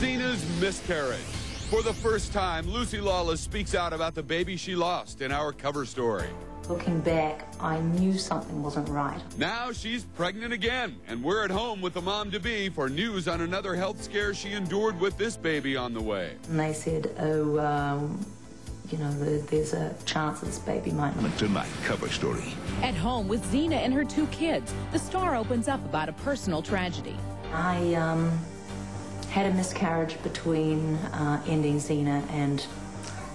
Xena's miscarriage. For the first time, Lucy Lawless speaks out about the baby she lost in our cover story. Looking back, I knew something wasn't right. Now she's pregnant again, and we're at home with the mom-to-be for news on another health scare she endured with this baby on the way. And they said, you know, there's a chance this baby might not. Tonight, cover story. At home with Xena and her 2 kids, the star opens up about a personal tragedy. I had a miscarriage between ending Xena and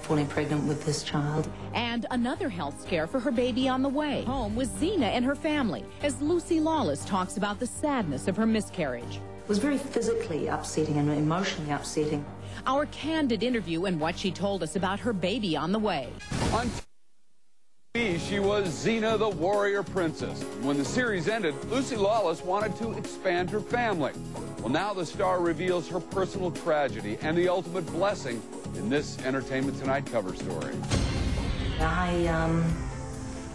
falling pregnant with this child. And another health scare for her baby on the way. Home with Xena and her family, as Lucy Lawless talks about the sadness of her miscarriage. It was very physically upsetting and emotionally upsetting. Our candid interview and what she told us about her baby on the way. On TV, she was Xena the warrior princess. When the series ended, Lucy Lawless wanted to expand her family. Well, now the star reveals her personal tragedy and the ultimate blessing in this Entertainment Tonight cover story. I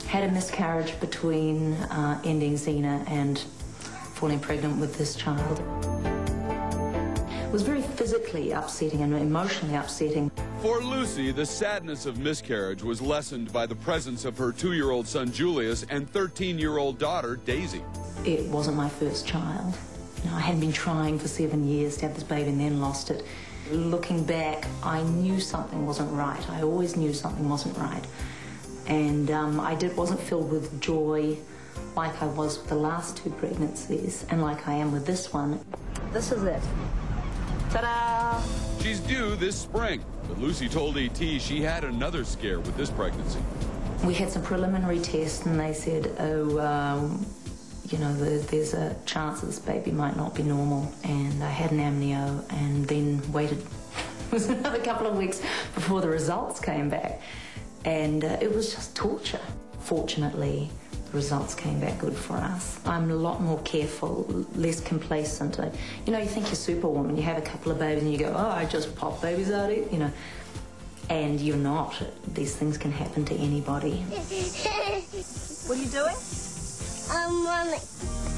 had a miscarriage between ending Xena and falling pregnant with this child. It was very physically upsetting and emotionally upsetting. For Lucy, the sadness of miscarriage was lessened by the presence of her 2-year-old son Julius and 13-year-old daughter Daisy. It wasn't my first child. You know, I had been trying for 7 years to have this baby and then lost it. Looking back, I knew something wasn't right. I always knew something wasn't right. And I wasn't filled with joy like I was with the last 2 pregnancies and like I am with this one. This is it. Ta-da! She's due this spring, but Lucy told ET she had another scare with this pregnancy. We had some preliminary tests and they said, you know, there's a chance this baby might not be normal. And I had an amnio and then waited. It was another couple of weeks before the results came back. And it was just torture. Fortunately, the results came back good for us. I'm a lot more careful, less complacent. You know, you think you're Superwoman. You have a couple of babies and you go, oh, I just pop babies out here, you know. And you're not. These things can happen to anybody. What are you doing? I'm running.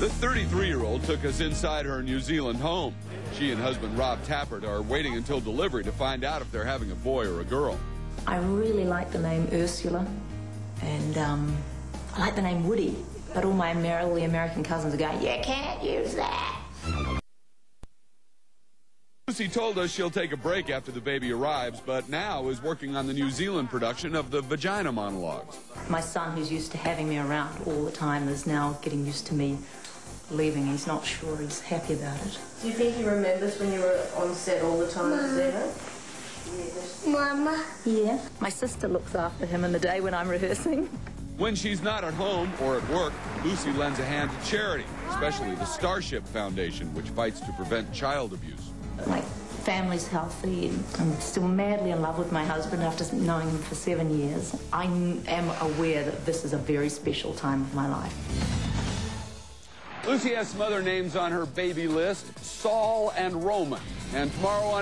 The 33-year-old took us inside her New Zealand home. She and husband Rob Tappert are waiting until delivery to find out if they're having a boy or a girl. I really like the name Ursula, and I like the name Woody, but all my American cousins are going, you can't use that. Lucy told us she'll take a break after the baby arrives, but now is working on the New Zealand production of the Vagina Monologues. My son, who's used to having me around all the time, is now getting used to me leaving. He's not sure he's happy about it. Do you think he remembers when you were on set all the time, Xena? Mama. Yeah. My sister looks after him in the day when I'm rehearsing. When she's not at home or at work, Lucy lends a hand to charity, especially the Starship Foundation, which fights to prevent child abuse. My family's healthy. I'm still madly in love with my husband after knowing him for 7 years. I am aware that this is a very special time of my life. Lucy has some other names on her baby list, Saul and Roman. And tomorrow on